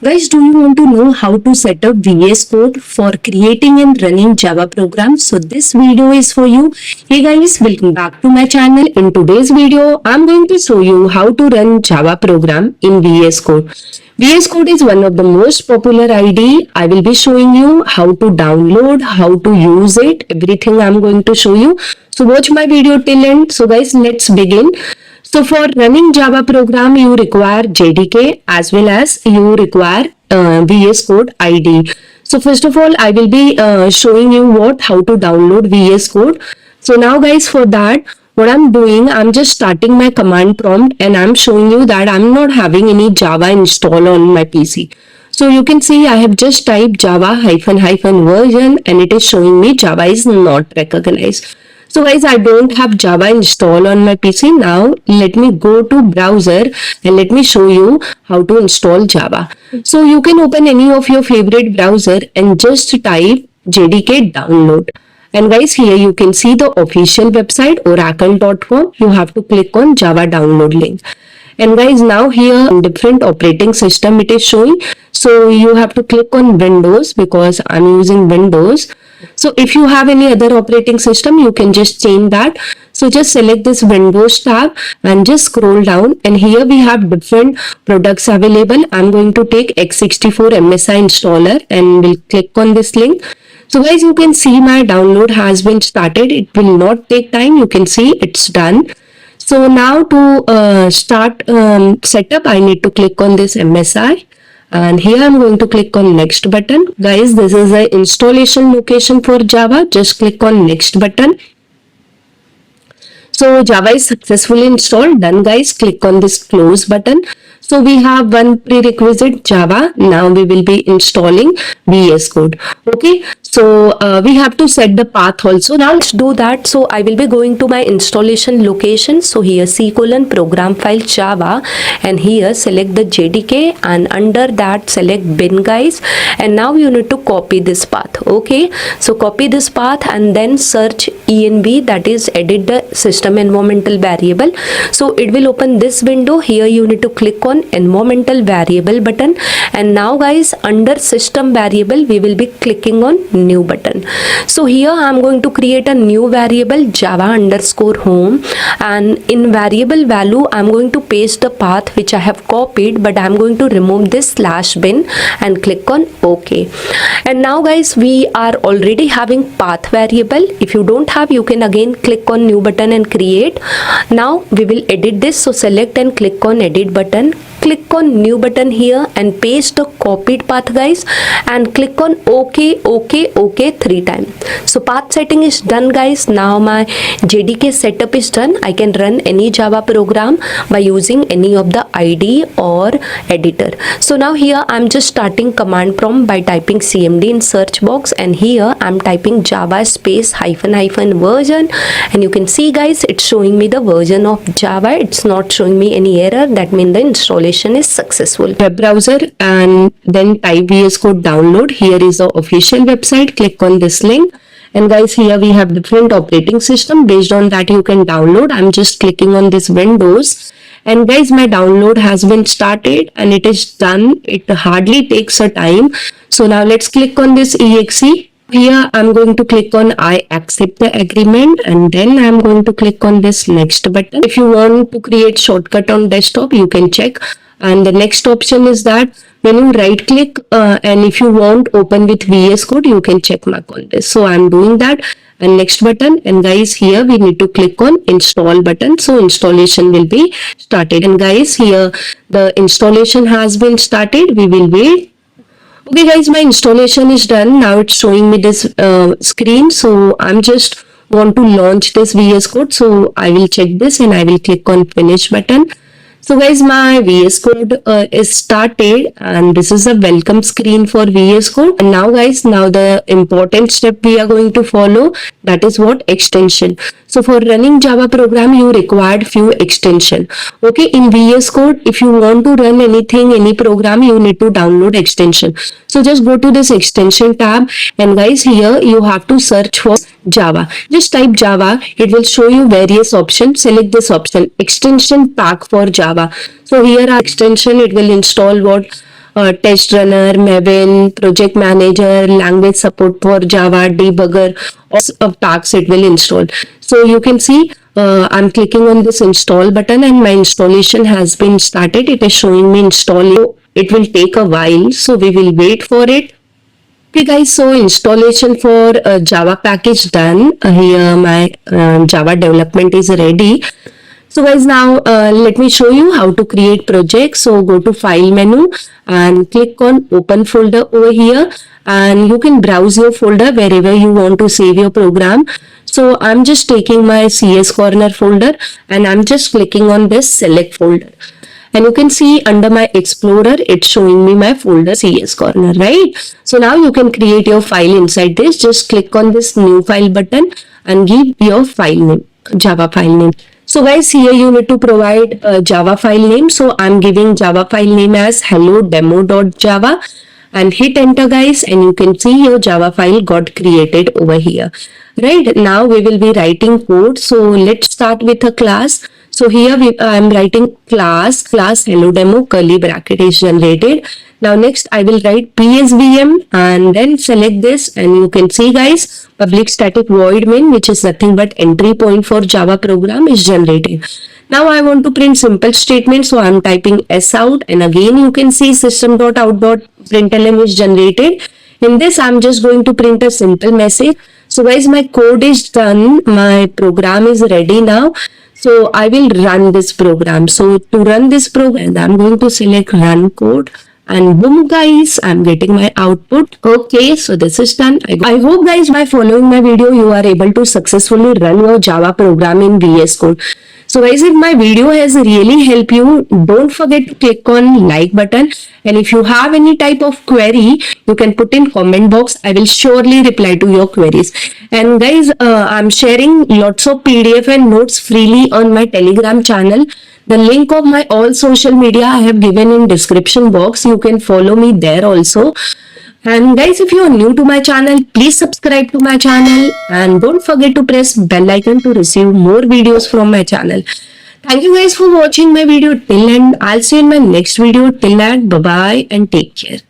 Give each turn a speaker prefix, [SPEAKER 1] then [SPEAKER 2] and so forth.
[SPEAKER 1] Guys, do you want to know how to set up VS Code for creating and running Java programs? So this video is for you. Hey guys, welcome back to my channel. In today's video, I'm going to show you how to run Java program in VS Code. VS Code is one of the most popular IDE. I will be showing you how to download, how to use it, everything I'm going to show you. So watch my video till end. So guys, let's begin. So for running Java program, you require JDK as well as you require VS Code IDE. So first of all, I will be showing you how to download VS Code. So now guys, for that, what I'm doing, I'm just starting my command prompt and I'm showing you that I'm not having any Java install on my PC. So you can see I have just typed Java --version and it is showing me Java is not recognized. So guys, I don't have Java installed on my PC. Now let me go to browser and let me show you how to install Java. So you can open any of your favorite browser and just type JDK download. And guys, here you can see the official website oracle.com. You have to click on Java download link. And guys, now here different operating system it is showing. So you have to click on Windows because I'm using Windows. So if you have any other operating system, you can just change that. So just select this Windows tab and just scroll down, and here we have different products available. I'm going to take x64 MSI installer and will click on this link. So guys, you can see my download has been started. It will not take time. You can see it's done. So now to start setup, I need to click on this MSI. And here I'm going to click on next button. Guys, this is the installation location for Java. Just click on next button. So Java is successfully installed. Done guys. Click on this close button. So we have one prerequisite Java. Now we will be installing VS Code. Okay. So we have to set the path also. Now let's do that. So I will be going to my installation location. So here C:\program file Java, and here select the JDK, and under that select bin guys. And now you need to copy this path. Okay. So copy this path and then search env, that is edit the system environmental variable. So it will open this window. Here you need to click on environmental variable button, and now guys, under system variable we will be clicking on new button. So here I'm going to create a new variable Java_home, and in variable value I'm going to paste the path which I have copied, but I'm going to remove this /bin and click on OK. And now guys, we are already having path variable. If you don't have, you can again click on new button and create. Now we will edit this. So select and click on edit button. Click on new button here and paste the copied path guys, and click on OK, OK, OK 3 times. So path setting is done guys. Now my JDK setup is done. I can run any Java program by using any of the IDE or editor. So now here I'm just starting command prompt by typing cmd in search box, and here I'm typing Java space --version, and you can see guys, it's showing me the version of Java. It's not showing me any error. That means the installation is successful. Web browser and then type VS Code download. Here is the official website. Click on this link, and guys, here we have different operating system. Based on that you can download. I'm just clicking on this Windows, and guys, my download has been started and it is done. It hardly takes a time. So now let's click on this exe. Here I'm going to click on I accept the agreement, and then I'm going to click on this next button. If you want to create shortcut on desktop, you can check. And the next option is that when you right click and if you want open with VS Code, you can check mark on this. So I'm doing that, and next button. And guys, here we need to click on install button. So installation will be started. And guys, here the installation has been started. We will wait. Okay guys, my installation is done. Now it's showing me this screen. So I'm just want to launch this VS Code. So I will check this and I will click on finish button. So guys, my VS Code is started, and this is a welcome screen for VS Code. And now guys, now the important step we are going to follow, that is what extension. So for running Java program, you required few extension. Okay, in VS Code, if you want to run anything, any program, you need to download extension. So just go to this extension tab, and guys, here you have to search for Java. Just type Java. It will show you various options. Select this option, extension pack for Java. So here are extension. It will install what test runner, Maven, project manager, language support for Java, debugger, all of tasks it will install. So you can see I'm clicking on this install button and my installation has been started. It is showing me installing. It will take a while, so we will wait for it. Okay guys, so installation for Java package done. Here my Java development is ready. So guys, now let me show you how to create project. So go to file menu and click on open folder over here, and you can browse your folder wherever you want to save your program. So I'm just taking my CS Corner folder and I'm just clicking on this select folder. And you can see under my Explorer, it's showing me my folder CS Corner, right? So now you can create your file inside this. Just click on this new file button and give your file name, Java file name. So guys, here you need to provide a Java file name. So I'm giving Java file name as hello demo.java and hit enter guys, and you can see your Java file got created over here. Right now we will be writing code. So let's start with a class. So here I'm writing class hello demo curly bracket is generated. Now next I will write PSVM and then select this, and you can see guys public static void main, which is nothing but entry point for Java program, is generated. Now I want to print simple statement, so I'm typing S out, and again you can see system.out.println is generated. In this I'm just going to print a simple message. So guys, my code is done, my program is ready now. So I will run this program. So to run this program, I'm going to select run code, and boom guys, I'm getting my output. Okay, so this is done. I hope guys by following my video you are able to successfully run your Java program in VS Code. So guys, if my video has really helped you, don't forget to click on like button, and if you have any type of query, you can put in comment box. I will surely reply to your queries. And guys, I'm sharing lots of PDF and notes freely on my Telegram channel. The link of my all social media I have given in description box. You can follow me there also. And guys, if you are new to my channel, please subscribe to my channel and don't forget to press bell icon to receive more videos from my channel. Thank you guys for watching my video till end. I'll see you in my next video. Till then, bye bye and take care.